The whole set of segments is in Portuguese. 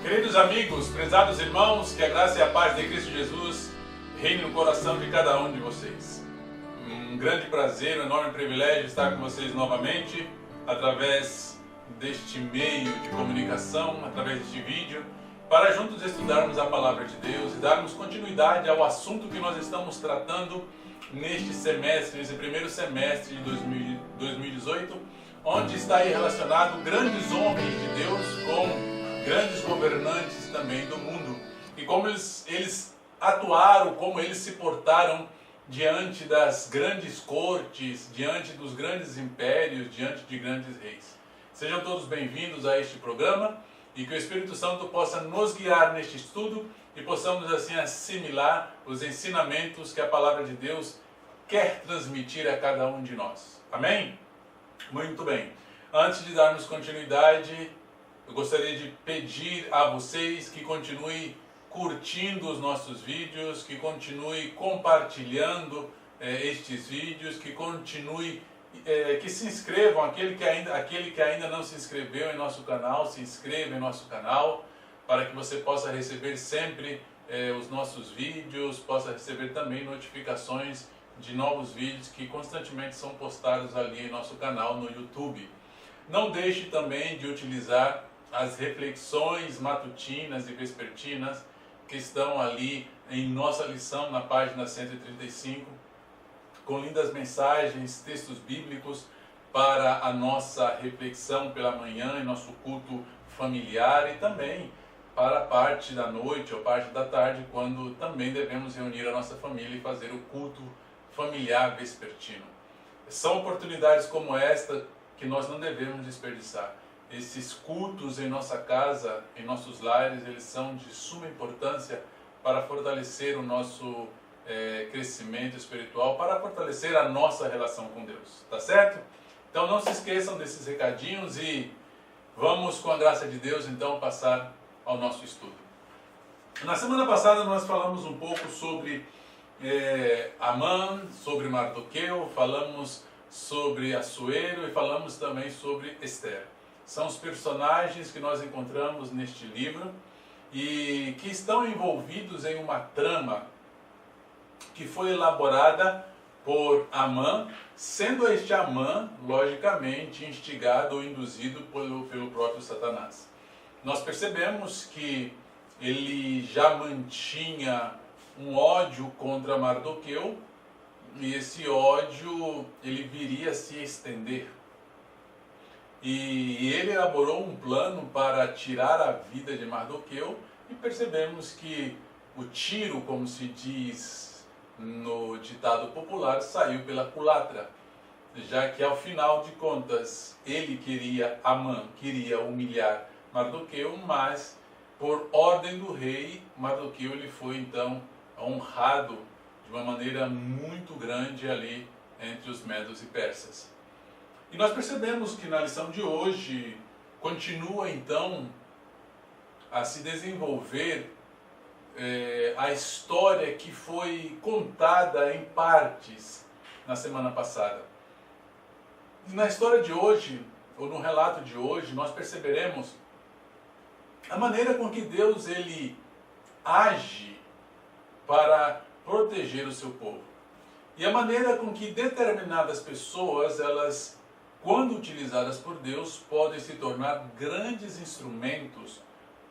Queridos amigos, prezados irmãos, que a graça e a paz de Cristo Jesus reine no coração de cada um de vocês. Um grande prazer, um enorme privilégio estar com vocês novamente, através deste meio de comunicação, através deste vídeo, para juntos estudarmos a Palavra de Deus e darmos continuidade ao assunto que nós estamos tratando neste semestre, nesse primeiro semestre de 2018, onde está aí relacionado grandes homens de Deus com grandes governantes também do mundo, e como eles atuaram, como eles se portaram diante das grandes cortes, diante dos grandes impérios, diante de grandes reis. Sejam todos bem-vindos a este programa e que o Espírito Santo possa nos guiar neste estudo e possamos assim assimilar os ensinamentos que a Palavra de Deus quer transmitir a cada um de nós. Amém? Muito bem. Antes de darmos continuidade, eu gostaria de pedir a vocês que continuem curtindo os nossos vídeos, que continuem compartilhando estes vídeos, que continue, que se inscrevam, aquele que ainda não se inscreveu em nosso canal, se inscreva em nosso canal, para que você possa receber sempre os nossos vídeos, possa receber também notificações de novos vídeos que constantemente são postados ali em nosso canal no YouTube. Não deixe também de utilizar as reflexões matutinas e vespertinas que estão ali em nossa lição na página 135, com lindas mensagens, textos bíblicos para a nossa reflexão pela manhã em nosso culto familiar e também para a parte da noite ou parte da tarde, quando também devemos reunir a nossa família e fazer o culto familiar vespertino. São oportunidades como esta que nós não devemos desperdiçar. Esses cultos em nossa casa, em nossos lares, eles são de suma importância para fortalecer o nosso crescimento espiritual, para fortalecer a nossa relação com Deus, tá certo? Então não se esqueçam desses recadinhos e vamos, com a graça de Deus, então passar ao nosso estudo. Na semana passada nós falamos um pouco sobre Amã, sobre Mardoqueu, falamos sobre Assuero e falamos também sobre Esther. São os personagens que nós encontramos neste livro e que estão envolvidos em uma trama que foi elaborada por Amã, sendo este Amã, logicamente, instigado ou induzido pelo próprio Satanás. Nós percebemos que ele já mantinha um ódio contra Mardoqueu e esse ódio ele viria a se estender. E ele elaborou um plano para tirar a vida de Mardoqueu e percebemos que o tiro, como se diz no ditado popular, saiu pela culatra, já que ao final de contas Amã queria humilhar Mardoqueu, mas por ordem do rei, Mardoqueu ele foi então honrado de uma maneira muito grande ali entre os medos e persas. E nós percebemos que na lição de hoje continua então a se desenvolver a história que foi contada em partes na semana passada. E na história de hoje, ou no relato de hoje, nós perceberemos a maneira com que Deus ele age para proteger o seu povo. E a maneira com que determinadas pessoas, elas, quando utilizadas por Deus, podem se tornar grandes instrumentos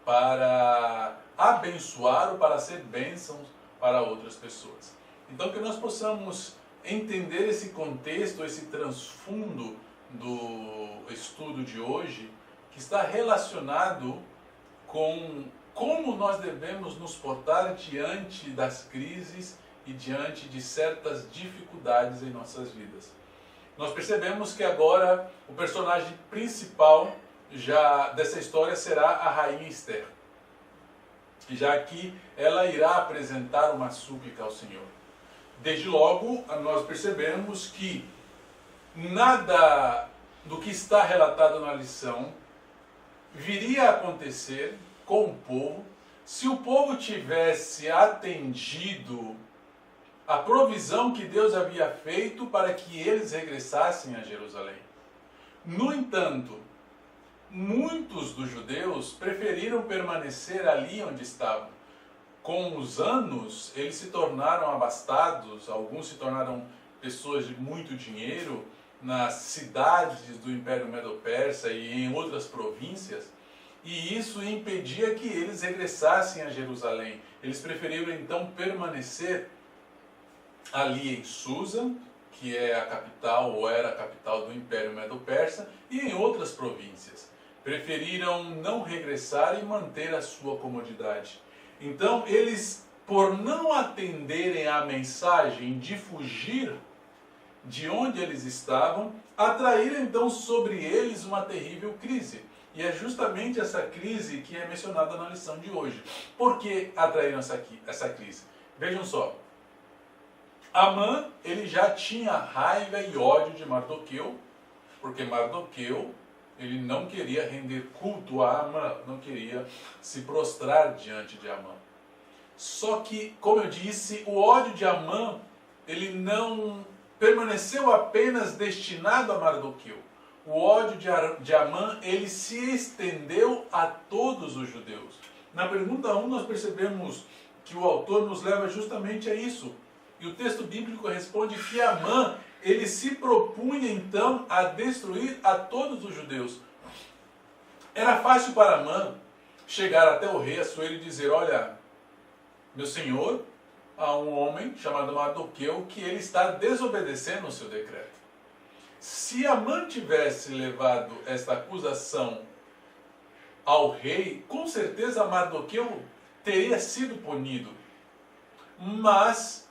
para abençoar ou para ser bênçãos para outras pessoas. Então que nós possamos entender esse contexto, esse transfundo do estudo de hoje, que está relacionado com como nós devemos nos portar diante das crises e diante de certas dificuldades em nossas vidas. Nós percebemos que agora o personagem principal já dessa história será a rainha Esther, já que ela irá apresentar uma súplica ao Senhor. Desde logo, nós percebemos que nada do que está relatado na lição viria a acontecer com o povo se o povo tivesse atendido a provisão que Deus havia feito para que eles regressassem a Jerusalém. No entanto, muitos dos judeus preferiram permanecer ali onde estavam. Com os anos, eles se tornaram abastados, alguns se tornaram pessoas de muito dinheiro nas cidades do Império Medo-Persa e em outras províncias, e isso impedia que eles regressassem a Jerusalém. Eles preferiram então permanecer ali em Susa, que é a capital ou era a capital do Império Medo-Persa, e em outras províncias. Preferiram não regressar e manter a sua comodidade. Então eles, por não atenderem à mensagem de fugir de onde eles estavam, atraíram então sobre eles uma terrível crise. E é justamente essa crise que é mencionada na lição de hoje. Por que atraíram essa crise? Vejam só. Amã, ele já tinha raiva e ódio de Mardoqueu, porque Mardoqueu, ele não queria render culto a Amã, não queria se prostrar diante de Amã. Só que, como eu disse, o ódio de Amã, ele não permaneceu apenas destinado a Mardoqueu. O ódio de Amã, ele se estendeu a todos os judeus. Na pergunta 1, nós percebemos que o autor nos leva justamente a isso. E o texto bíblico responde que Amã, ele se propunha então a destruir a todos os judeus. Era fácil para Amã chegar até o rei Assuero e dizer: olha, meu senhor, há um homem chamado Mardoqueu que ele está desobedecendo o seu decreto. Se Amã tivesse levado esta acusação ao rei, com certeza Mardoqueu teria sido punido. Mas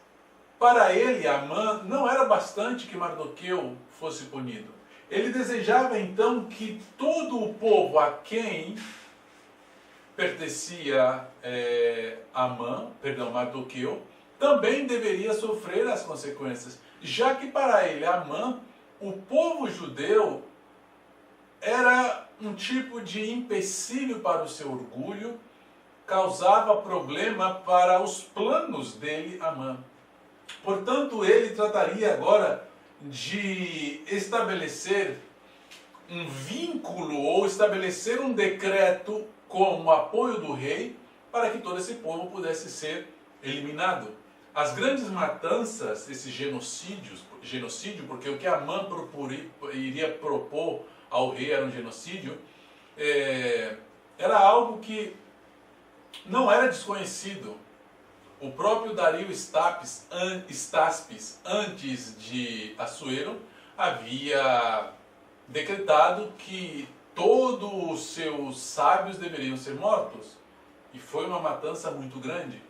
para ele, Amã, não era bastante que Mardoqueu fosse punido. Ele desejava então que todo o povo a quem pertencia Mardoqueu, também deveria sofrer as consequências, já que para ele, Amã, o povo judeu era um tipo de empecilho para o seu orgulho, causava problema para os planos dele, Amã. Portanto, ele trataria agora de estabelecer um vínculo ou estabelecer um decreto com o apoio do rei para que todo esse povo pudesse ser eliminado. As grandes matanças, esse genocídio, porque o que Amã iria propor ao rei era um genocídio, era algo que não era desconhecido. O próprio Dario Staspes, antes de Assuero, havia decretado que todos os seus sábios deveriam ser mortos. E foi uma matança muito grande.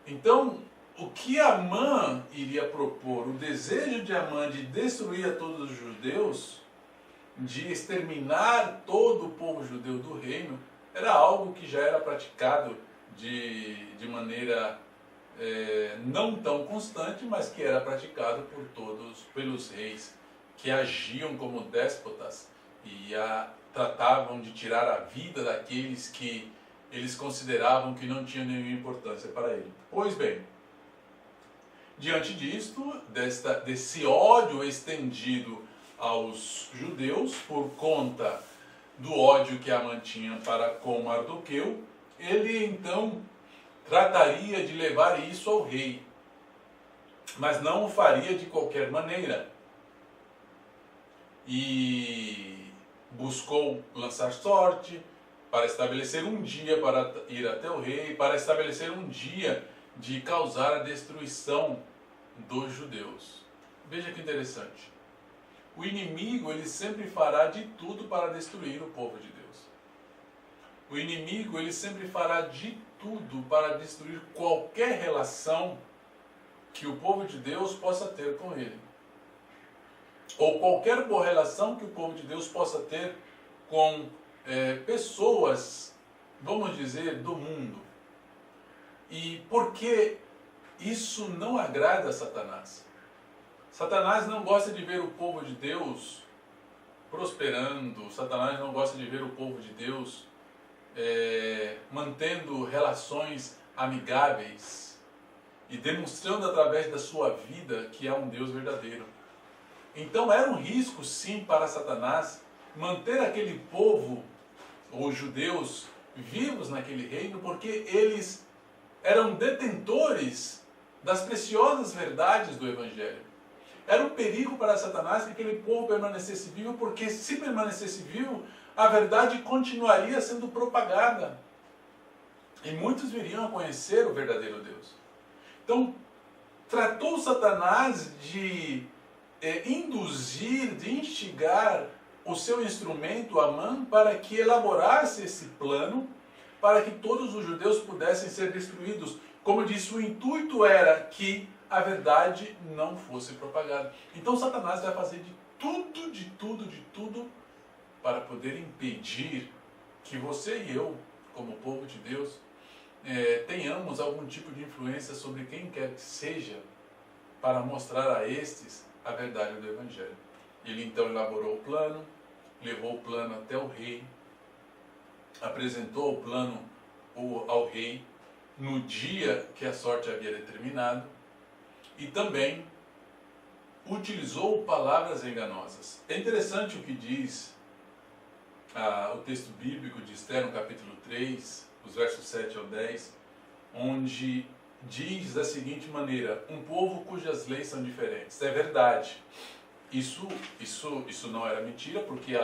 Então, o que Amã iria propor, o desejo de Amã de destruir a todos os judeus, de exterminar todo o povo judeu do reino, era algo que já era praticado de maneira não tão constante, mas que era praticado pelos reis que agiam como déspotas e tratavam de tirar a vida daqueles que eles consideravam que não tinham nenhuma importância para ele. Pois bem, diante disto, desse ódio estendido aos judeus por conta do ódio que Amã tinha para com Mardoqueu, ele então trataria de levar isso ao rei, mas não o faria de qualquer maneira. E buscou lançar sorte para estabelecer um dia para ir até o rei, para estabelecer um dia de causar a destruição dos judeus. Veja que interessante. O inimigo, ele sempre fará de tudo para destruir o povo de Deus. O inimigo, ele sempre fará de tudo para destruir qualquer relação que o povo de Deus possa ter com ele. Ou qualquer boa relação que o povo de Deus possa ter com pessoas, vamos dizer, do mundo. E por que isso não agrada a Satanás? Satanás não gosta de ver o povo de Deus prosperando, Satanás não gosta de ver o povo de Deus mantendo relações amigáveis e demonstrando através da sua vida que há um Deus verdadeiro. Então era um risco sim para Satanás manter aquele povo, os judeus, vivos naquele reino, porque eles eram detentores das preciosas verdades do Evangelho. Era um perigo para Satanás que aquele povo permanecesse vivo, porque se permanecesse vivo, a verdade continuaria sendo propagada. E muitos viriam a conhecer o verdadeiro Deus. Então, tratou Satanás de induzir, de instigar o seu instrumento, Amã, para que elaborasse esse plano, para que todos os judeus pudessem ser destruídos. Como eu disse, o intuito era que a verdade não fosse propagada. Então Satanás vai fazer de tudo, para poder impedir que você e eu, como povo de Deus, tenhamos algum tipo de influência sobre quem quer que seja, para mostrar a estes a verdade do Evangelho. Ele então elaborou o plano, levou o plano até o rei, apresentou o plano ao rei no dia que a sorte havia determinado, e também utilizou palavras enganosas. É interessante o que diz o texto bíblico de Esther, no capítulo 3, os versos 7 ao 10, onde diz da seguinte maneira: um povo cujas leis são diferentes. É verdade. Isso não era mentira, porque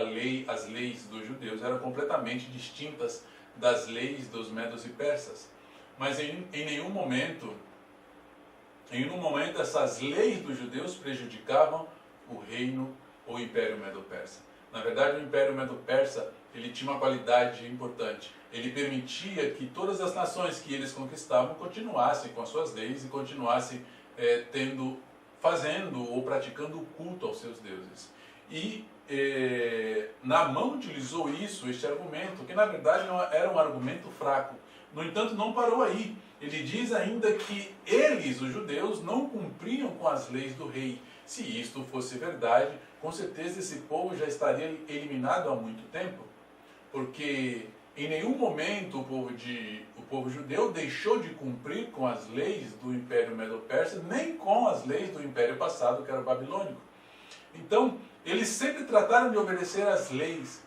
as leis dos judeus eram completamente distintas das leis dos medos e persas. Mas em nenhum momento essas leis dos judeus prejudicavam o reino ou o Império Medo-Persa. Na verdade, o Império Medo-Persa ele tinha uma qualidade importante. Ele permitia que todas as nações que eles conquistavam continuassem com as suas leis e continuassem fazendo ou praticando o culto aos seus deuses. E Naamã utilizou este argumento, que na verdade não era um argumento fraco. No entanto, não parou aí. Ele diz ainda que eles, os judeus, não cumpriam com as leis do rei. Se isto fosse verdade, com certeza esse povo já estaria eliminado há muito tempo, porque em nenhum momento o povo judeu deixou de cumprir com as leis do Império Medo-Persa, nem com as leis do Império passado, que era o babilônico. Então, eles sempre trataram de obedecer às leis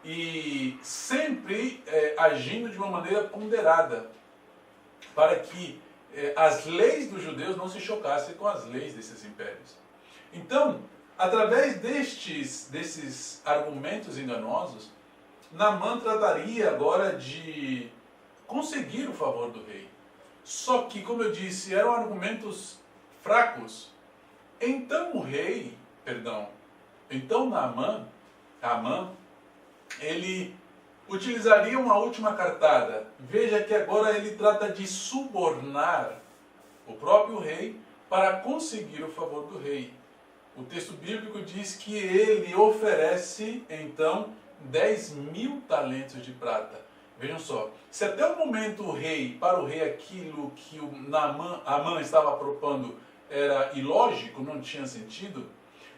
e sempre agindo de uma maneira ponderada, para que as leis dos judeus não se chocassem com as leis desses impérios. Então, através desses argumentos enganosos, Naamã trataria agora de conseguir o favor do rei. Só que, como eu disse, eram argumentos fracos. Então Naamã, ele utilizaria uma última cartada. Veja que agora ele trata de subornar o próprio rei para conseguir o favor do rei. O texto bíblico diz que ele oferece, então, 10.000 talentos de prata. Vejam só, se até o momento para o rei aquilo que Amã estava propondo era ilógico, não tinha sentido,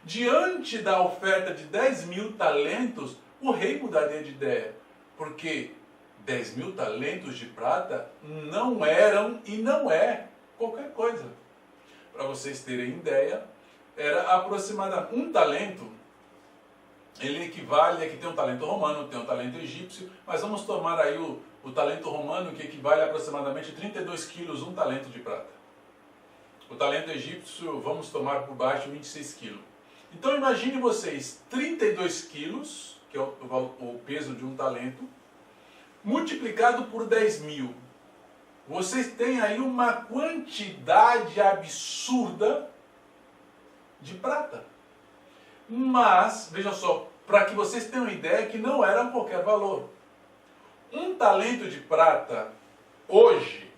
diante da oferta de 10.000 talentos, o rei mudaria de ideia, porque 10.000 talentos de prata não eram e não é qualquer coisa. Para vocês terem ideia, era aproximadamente um talento. Ele equivale, aqui tem um talento romano, tem um talento egípcio, mas vamos tomar aí o talento romano, que equivale a aproximadamente 32 quilos, um talento de prata. O talento egípcio, vamos tomar por baixo 26 quilos. Então imagine vocês, 32 quilos, que é o peso de um talento, multiplicado por 10.000. Vocês têm aí uma quantidade absurda de prata. Mas, vejam só, para que vocês tenham ideia que não era qualquer valor. Um talento de prata, hoje,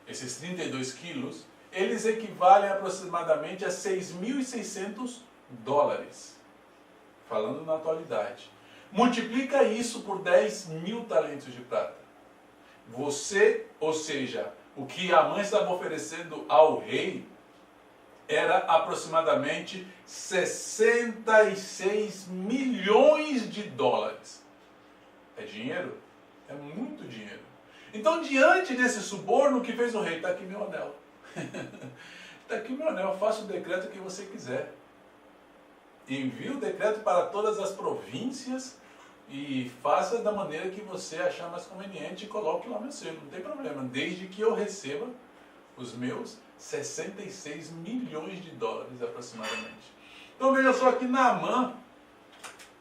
esses 32 quilos, eles equivalem aproximadamente a 6.600 dólares. Falando na atualidade. Multiplica isso por 10.000 talentos de prata. Ou seja, o que Amã estava oferecendo ao rei era aproximadamente 66 milhões de dólares. É dinheiro? É muito dinheiro. Então, diante desse suborno, o que fez o rei? Está aqui meu anel. Está aqui meu anel, faça o decreto que você quiser. envie o decreto para todas as províncias e faça da maneira que você achar mais conveniente e coloque lá meu selo, não tem problema, desde que eu receba os meus 66 milhões de dólares aproximadamente. Então veja só que Naamã,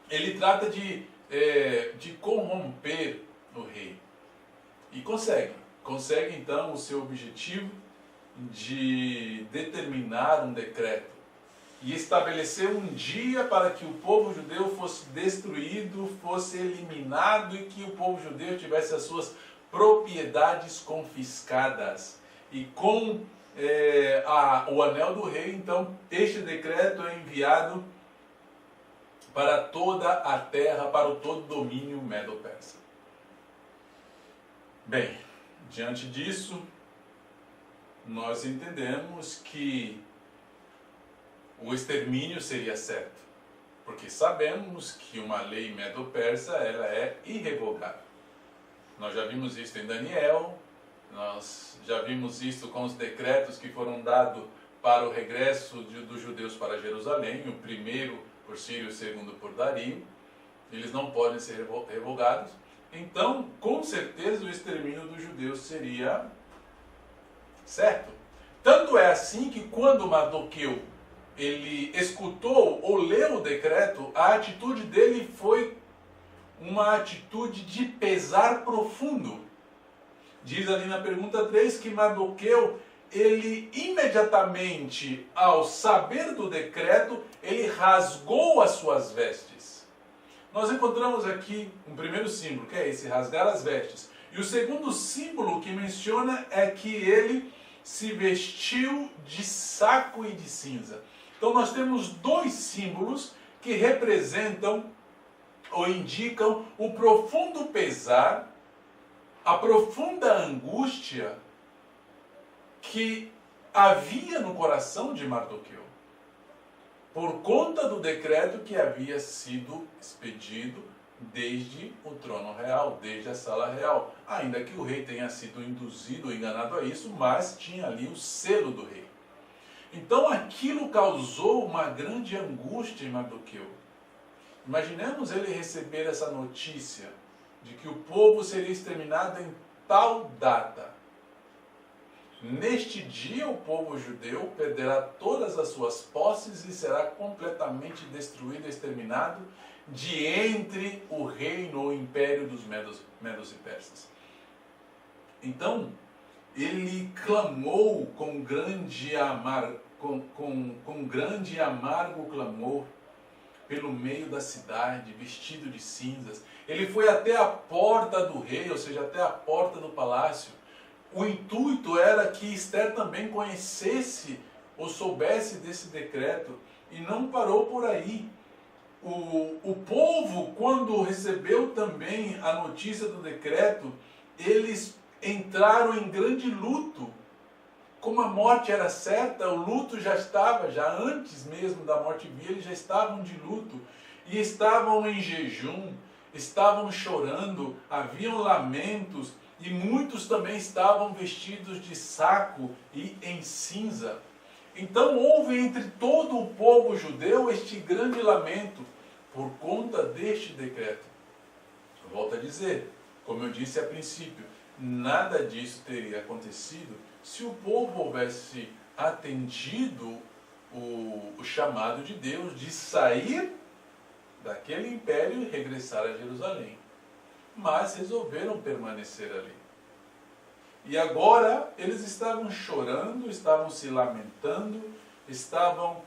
ele trata de corromper o rei. E consegue então o seu objetivo de determinar um decreto e estabelecer um dia para que o povo judeu fosse destruído, fosse eliminado e que o povo judeu tivesse as suas propriedades confiscadas. E com o anel do rei, então, este decreto é enviado para toda a terra, para todo o domínio medo-persa. Bem, diante disso, nós entendemos que o extermínio seria certo, porque sabemos que uma lei medo-persa ela é irrevogável. Nós já vimos isso em Daniel, nós já vimos isso com os decretos que foram dados para o regresso dos judeus para Jerusalém, o primeiro por Ciro e o segundo por Dario. Eles não podem ser revogados. Então, com certeza, o extermínio dos judeus seria certo. Tanto é assim que quando Mardoqueu ele escutou ou leu o decreto, a atitude dele foi uma atitude de pesar profundo. Diz ali na pergunta 3 que Mardoqueu, ele imediatamente, ao saber do decreto, ele rasgou as suas vestes. Nós encontramos aqui um primeiro símbolo, que é esse, rasgar as vestes. E o segundo símbolo que menciona é que ele se vestiu de saco e de cinza. Então nós temos dois símbolos que representam ou indicam o profundo pesar, a profunda angústia que havia no coração de Mardoqueu, por conta do decreto que havia sido expedido desde o trono real, desde a sala real. Ainda que o rei tenha sido induzido ou enganado a isso, mas tinha ali o selo do rei. Então aquilo causou uma grande angústia em Mardoqueu. Imaginemos ele receber essa notícia de que o povo seria exterminado em tal data. Neste dia o povo judeu perderá todas as suas posses e será completamente destruído e exterminado de entre o reino ou império dos medos e persas. Então, ele clamou com grande e amargo clamor pelo meio da cidade, vestido de cinzas. Ele foi até a porta do rei, ou seja, até a porta do palácio. O intuito era que Esther também conhecesse ou soubesse desse decreto, e não parou por aí. O povo, quando recebeu também a notícia do decreto, eles entraram em grande luto. Como a morte era certa, o luto já estava, já antes mesmo da morte vir, eles já estavam de luto. E estavam em jejum, estavam chorando, haviam lamentos, e muitos também estavam vestidos de saco e em cinza. Então houve entre todo o povo judeu este grande lamento por conta deste decreto. Eu volto a dizer, como eu disse a princípio, nada disso teria acontecido se o povo houvesse atendido o chamado de Deus de sair daquele império e regressar a Jerusalém. Mas resolveram permanecer ali. E agora eles estavam chorando, estavam se lamentando, estavam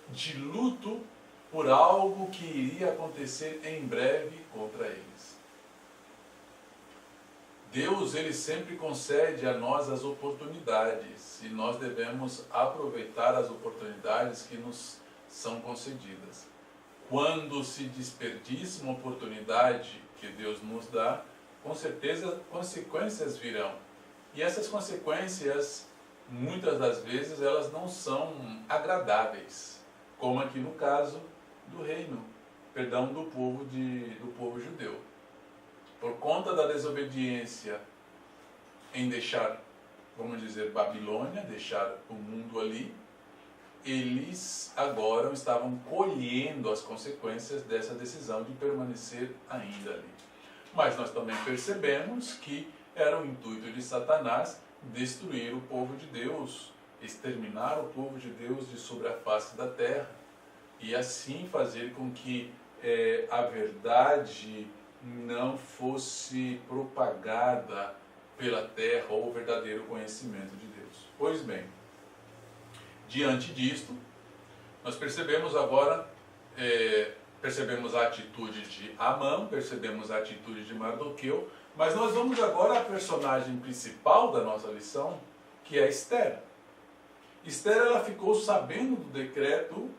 de luto por algo que iria acontecer em breve contra eles. Deus, ele sempre concede a nós as oportunidades e nós devemos aproveitar as oportunidades que nos são concedidas. Quando se desperdiça uma oportunidade que Deus nos dá, com certeza consequências virão. E essas consequências, muitas das vezes, elas não são agradáveis, como aqui no caso do do povo judeu. Por conta da desobediência em deixar, vamos dizer, Babilônia, deixar o mundo ali, eles agora estavam colhendo as consequências dessa decisão de permanecer ainda ali. Mas nós também percebemos que era o intuito de Satanás destruir o povo de Deus, exterminar o povo de Deus de sobre a face da terra, e assim fazer com que a verdade não fosse propagada pela terra, ou o verdadeiro conhecimento de Deus. Pois bem, diante disto, nós percebemos agora, percebemos a atitude de Amã, percebemos a atitude de Mardoqueu, mas nós vamos agora à personagem principal da nossa lição, que é Esther. Esther, ela ficou sabendo do decreto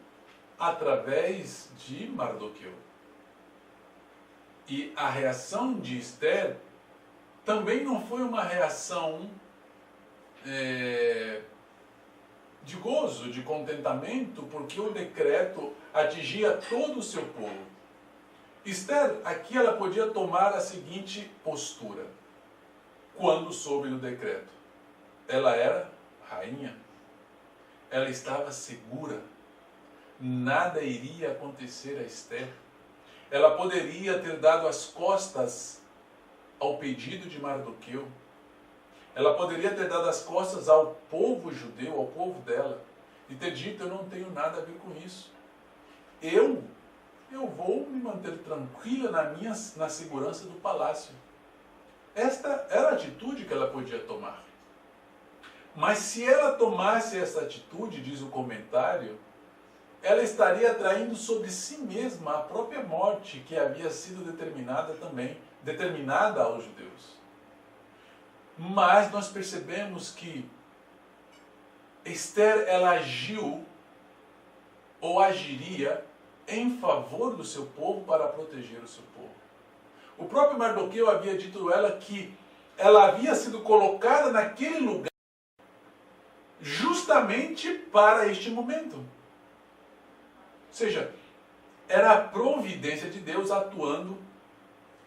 através de Mardoqueu. E a reação de Esther também não foi uma reação de gozo, de contentamento, porque o decreto atingia todo o seu povo. Esther, aqui ela podia tomar a seguinte postura, quando soube do decreto. Ela era rainha, ela estava segura, nada iria acontecer a Esther. Ela poderia ter dado as costas ao pedido de Mardoqueu. Ela poderia ter dado as costas ao povo judeu, ao povo dela, e ter dito: eu não tenho nada a ver com isso. Eu vou me manter tranquila na segurança do palácio. Esta era a atitude que ela podia tomar. Mas se ela tomasse essa atitude, diz o comentário, ela estaria atraindo sobre si mesma a própria morte que havia sido determinada aos judeus. Mas nós percebemos que Esther, ela agiu ou agiria em favor do seu povo para proteger o seu povo. O próprio Mardoqueu havia dito a ela que ela havia sido colocada naquele lugar justamente para este momento. Ou seja, era a providência de Deus atuando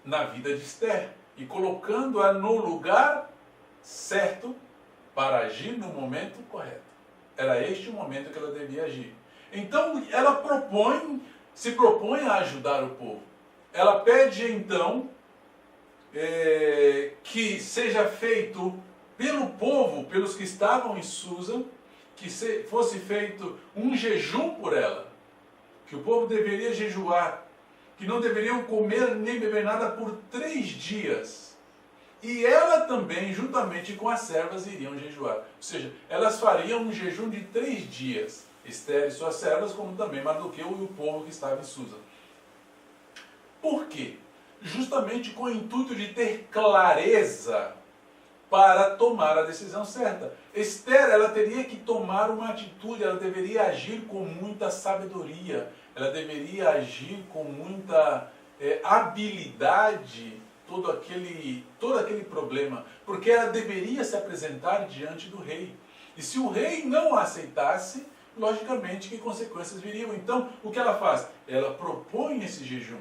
na vida de Esther e colocando-a no lugar certo para agir no momento correto. Era este o momento que ela devia agir. Então, ela se propõe a ajudar o povo. Ela pede, então, que seja feito pelo povo, pelos que estavam em Susa, que fosse feito um jejum por ela. Que o povo deveria jejuar, que não deveriam comer nem beber nada por 3 dias. E ela também, juntamente com as servas, iriam jejuar. Ou seja, elas fariam um jejum de 3 dias. Esther e suas servas, como também Mardoqueu e o povo que estava em Susa. Por quê? Justamente com o intuito de ter clareza para tomar a decisão certa. Esther, ela teria que tomar uma atitude, ela deveria agir com muita sabedoria, ela deveria agir com muita habilidade, todo aquele problema, porque ela deveria se apresentar diante do rei. E se o rei não a aceitasse, logicamente que consequências viriam. Então, o que ela faz? Ela propõe esse jejum,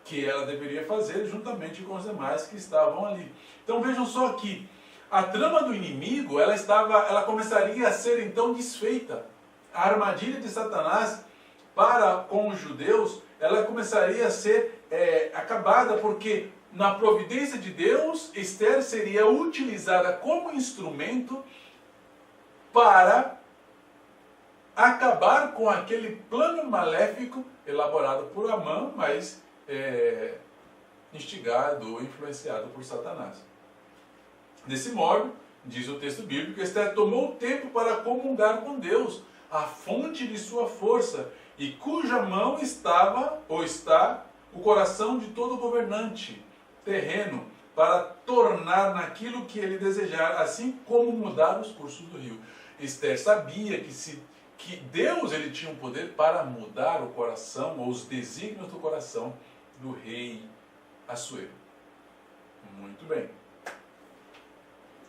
que ela deveria fazer juntamente com os demais que estavam ali. Então vejam só que a trama do inimigo, ela começaria a ser então desfeita. A armadilha de Satanás para com os judeus, ela começaria a ser acabada, porque na providência de Deus, Esther seria utilizada como instrumento para acabar com aquele plano maléfico elaborado por Amã, mas instigado ou influenciado por Satanás. Desse modo, diz o texto bíblico, Esther tomou tempo para comungar com Deus, a fonte de sua força, e cuja mão estava ou está o coração de todo governante terreno, para tornar naquilo que ele desejar, assim como mudar os cursos do rio. Esther sabia que Deus ele tinha um poder para mudar o coração ou os desígnios do coração do rei Assuero. Muito bem.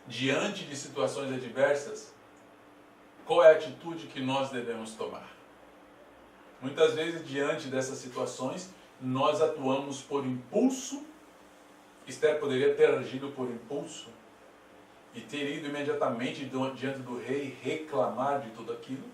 Diante de situações adversas, qual é a atitude que nós devemos tomar? Muitas vezes, diante dessas situações, nós atuamos por impulso. Esther poderia ter agido por impulso e ter ido imediatamente diante do rei reclamar de tudo aquilo.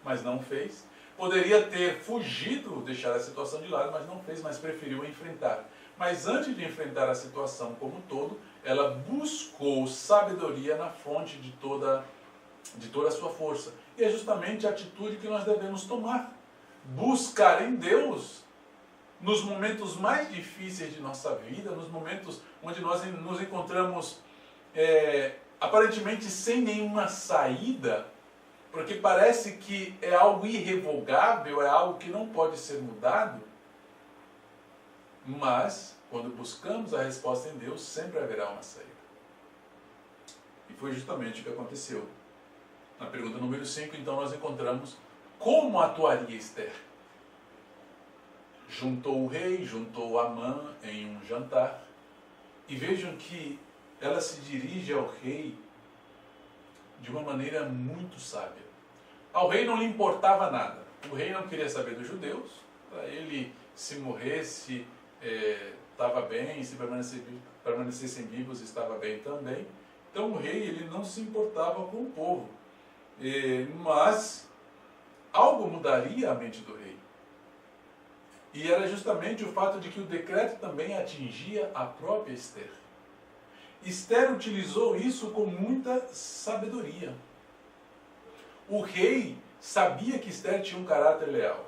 mas não fez. Poderia ter fugido, deixar a situação de lado, mas não fez, mas preferiu enfrentar. Mas antes de enfrentar a situação como um todo, ela buscou sabedoria na fonte de toda a sua força. E é justamente a atitude que nós devemos tomar. Buscar em Deus nos momentos mais difíceis de nossa vida, nos momentos onde nós nos encontramos aparentemente sem nenhuma saída, porque parece que é algo irrevogável, é algo que não pode ser mudado. Mas, quando buscamos a resposta em Deus, sempre haverá uma saída. E foi justamente o que aconteceu. Na pergunta número 5, então, nós encontramos como atuaria Esther. Juntou o rei, juntou Amã em um jantar. E vejam que ela se dirige ao rei de uma maneira muito sábia. Ao rei não lhe importava nada. O rei não queria saber dos judeus. Para ele, se morresse, estava bem. Se permanecessem vivos, estava bem também. Então o rei ele não se importava com o povo. Mas algo mudaria a mente do rei. E era justamente o fato de que o decreto também atingia a própria Esther. Esther utilizou isso com muita sabedoria. O rei sabia que Esther tinha um caráter leal.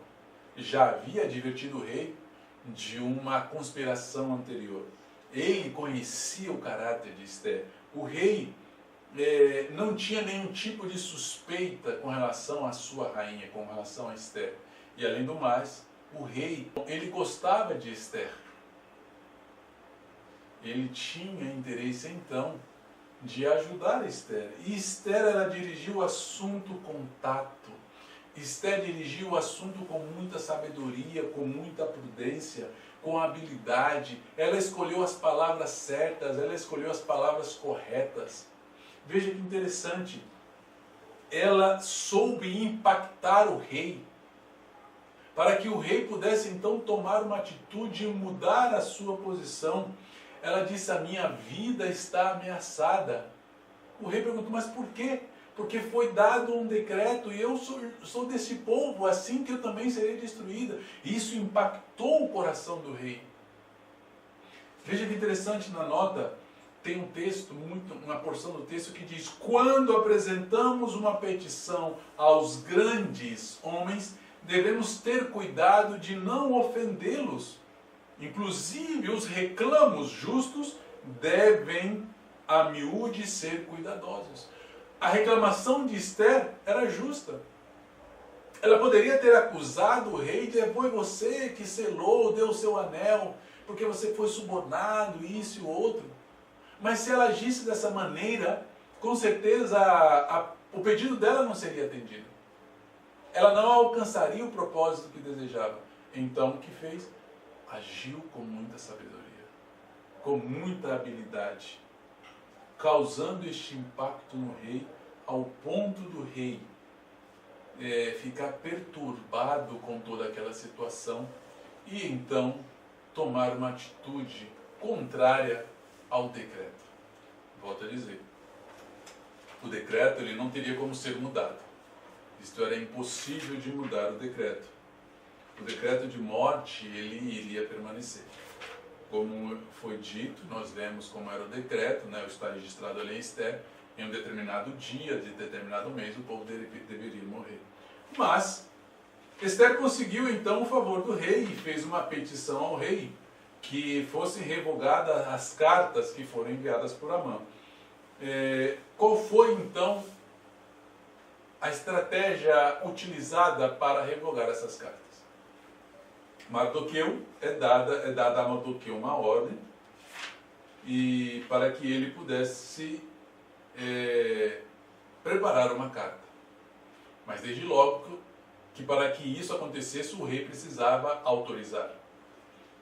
Já havia advertido o rei de uma conspiração anterior. Ele conhecia o caráter de Esther. O rei não tinha nenhum tipo de suspeita com relação à sua rainha, com relação a Esther. E além do mais, o rei, ele gostava de Esther. Ele tinha interesse, então, de ajudar Esther. E Esther, ela dirigiu o assunto com tato. Esther dirigiu o assunto com muita sabedoria, com muita prudência, com habilidade. Ela escolheu as palavras certas, ela escolheu as palavras corretas. Veja que interessante. Ela soube impactar o rei, para que o rei pudesse então tomar uma atitude e mudar a sua posição. Ela disse: a minha vida está ameaçada. O rei perguntou: mas por quê? Porque foi dado um decreto e eu sou desse povo, assim que eu também serei destruída. Isso impactou o coração do rei. Veja que interessante, na nota tem um texto, uma porção do texto que diz: quando apresentamos uma petição aos grandes homens, devemos ter cuidado de não ofendê-los. Inclusive, os reclamos justos devem, a miúde, ser cuidadosos. A reclamação de Esther era justa. Ela poderia ter acusado o rei de: foi você que selou, deu o seu anel, porque você foi subornado, isso e o outro. Mas se ela agisse dessa maneira, com certeza o pedido dela não seria atendido. Ela não alcançaria o propósito que desejava. Então, o que fez? Agiu com muita sabedoria, com muita habilidade, causando este impacto no rei, ao ponto do rei ficar perturbado com toda aquela situação e então tomar uma atitude contrária ao decreto. Volto a dizer, o decreto ele não teria como ser mudado. Isto era impossível de mudar o decreto. O decreto de morte, ele iria permanecer. Como foi dito, nós vemos como era o decreto, né? Está registrado ali em Esther, em um determinado dia, de determinado mês, o povo deveria morrer. Mas, Esther conseguiu então o favor do rei e fez uma petição ao rei que fossem revogadas as cartas que foram enviadas por Amã. Qual foi então a estratégia utilizada para revogar essas cartas? Mardoqueu, é dada a Mardoqueu uma ordem e para que ele pudesse preparar uma carta. Mas desde logo que para que isso acontecesse o rei precisava autorizar.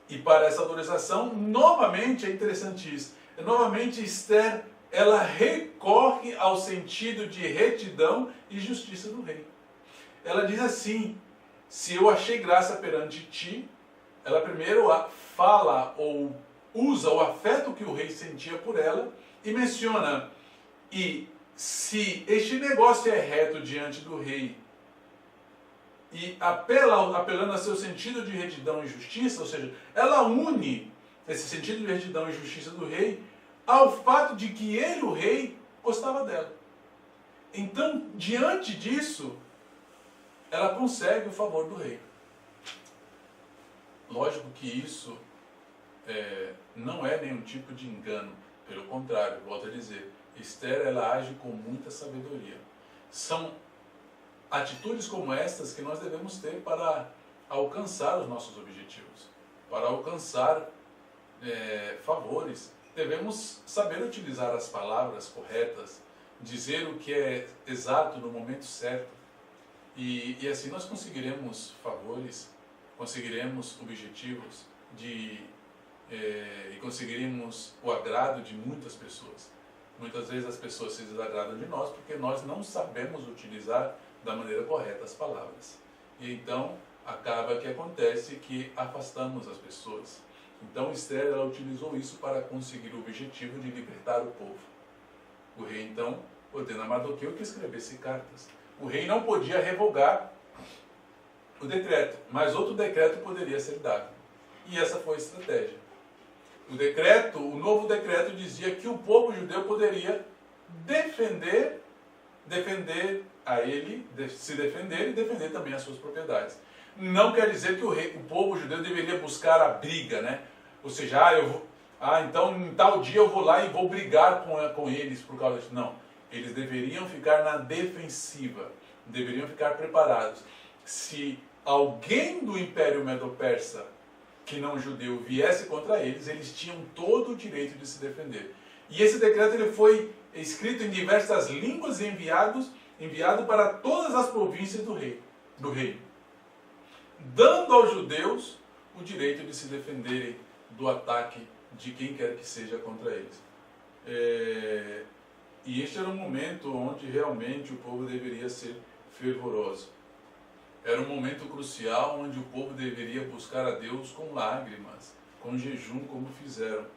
E para essa autorização, novamente, é interessante isso, novamente Esther, ela recorre ao sentido de retidão e justiça do rei. Ela diz assim: se eu achei graça perante ti, ela primeiro fala ou usa o afeto que o rei sentia por ela e menciona: e se este negócio é reto diante do rei, e apelando a seu sentido de retidão e justiça, ou seja, ela une esse sentido de retidão e justiça do rei ao fato de que ele, o rei, gostava dela. Então, diante disso, ela consegue o favor do rei. Lógico que isso não é nenhum tipo de engano. Pelo contrário, volto a dizer, Esther, ela age com muita sabedoria. São atitudes como estas que nós devemos ter para alcançar os nossos objetivos, para alcançar favores. Devemos saber utilizar as palavras corretas, dizer o que é exato no momento certo, e assim nós conseguiremos favores, conseguiremos objetivos e conseguiremos o agrado de muitas pessoas. Muitas vezes as pessoas se desagradam de nós porque nós não sabemos utilizar da maneira correta as palavras. E então acaba que acontece que afastamos as pessoas. Então Esther, ela utilizou isso para conseguir o objetivo de libertar o povo. O rei então ordena a Mardoqueu que escrevesse cartas. O rei não podia revogar o decreto, mas outro decreto poderia ser dado. E essa foi a estratégia. O novo decreto dizia que o povo judeu poderia defender a ele, se defender e defender também as suas propriedades. Não quer dizer que o povo judeu deveria buscar a briga, né? Ou seja, então em tal dia eu vou lá e vou brigar com eles por causa disso. Não, eles deveriam ficar na defensiva, deveriam ficar preparados. Se alguém do Império Medo-Persa que não judeu viesse contra eles, eles tinham todo o direito de se defender. E esse decreto ele foi escrito em diversas línguas e enviado para todas as províncias do rei, dando aos judeus o direito de se defenderem do ataque de quem quer que seja contra eles. E este era um momento onde realmente o povo deveria ser fervoroso. Era um momento crucial onde o povo deveria buscar a Deus com lágrimas, com jejum, como fizeram.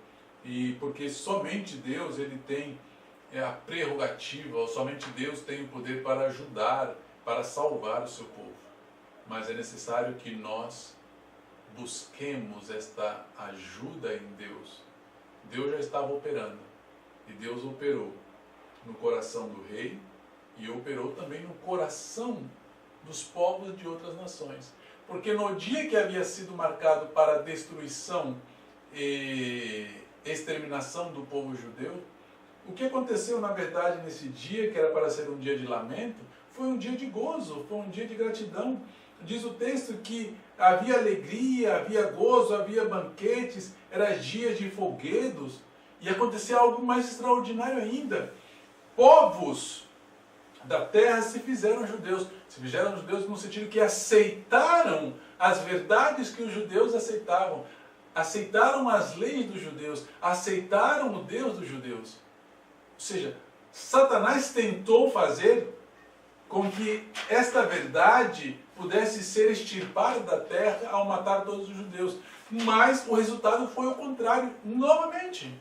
E porque somente Deus ele tem a prerrogativa, ou somente Deus tem o poder para ajudar, para salvar o seu povo. Mas é necessário que nós busquemos esta ajuda em Deus. Deus já estava operando, e Deus operou no coração do rei, e operou também no coração dos povos de outras nações. Porque no dia que havia sido marcado para a destruição e exterminação do povo judeu, o que aconteceu na verdade nesse dia, que era para ser um dia de lamento, foi um dia de gozo, foi um dia de gratidão. Diz o texto que havia alegria, havia gozo, havia banquetes, eram dias de folguedos, e aconteceu algo mais extraordinário ainda. Povos da terra se fizeram judeus no sentido que aceitaram as verdades que os judeus aceitavam, aceitaram as leis dos judeus, aceitaram o Deus dos judeus. Ou seja, Satanás tentou fazer com que esta verdade pudesse ser extirpada da terra ao matar todos os judeus. Mas o resultado foi o contrário, novamente.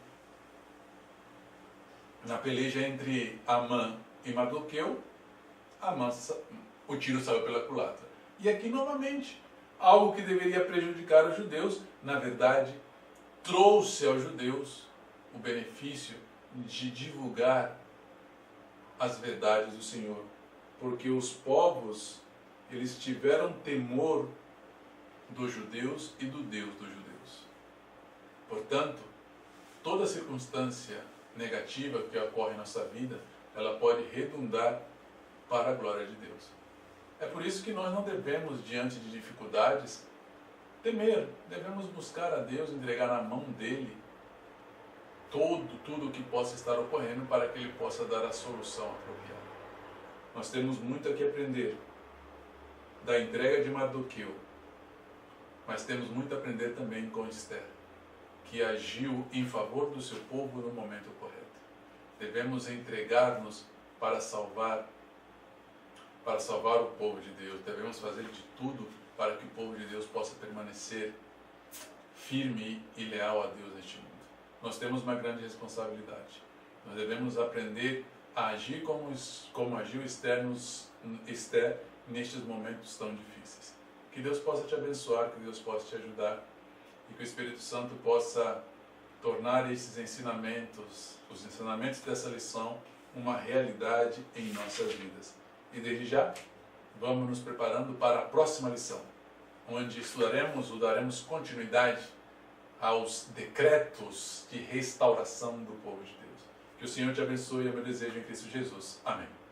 Na peleja entre Amã e Mardoqueu, o tiro saiu pela culatra. E aqui novamente, algo que deveria prejudicar os judeus, na verdade, trouxe aos judeus o benefício de divulgar as verdades do Senhor. Porque os povos, eles tiveram temor dos judeus e do Deus dos judeus. Portanto, toda circunstância negativa que ocorre em nossa vida, ela pode redundar para a glória de Deus. É por isso que nós não devemos, diante de dificuldades, temer. Devemos buscar a Deus, entregar na mão dele tudo o que possa estar ocorrendo para que ele possa dar a solução apropriada. Nós temos muito a que aprender da entrega de Mardoqueu, mas temos muito a aprender também com Esther, que agiu em favor do seu povo no momento correto. Devemos entregar-nos para salvar o povo de Deus. Devemos fazer de tudo para que o povo de Deus possa permanecer firme e leal a Deus neste mundo. Nós temos uma grande responsabilidade. Nós devemos aprender a agir como agiu Esther nestes momentos tão difíceis. Que Deus possa te abençoar, que Deus possa te ajudar e que o Espírito Santo possa tornar esses ensinamentos, os ensinamentos dessa lição, uma realidade em nossas vidas. E desde já, vamos nos preparando para a próxima lição, onde estudaremos ou daremos continuidade aos decretos de restauração do povo de Deus. Que o Senhor te abençoe, é o meu desejo em Cristo Jesus. Amém.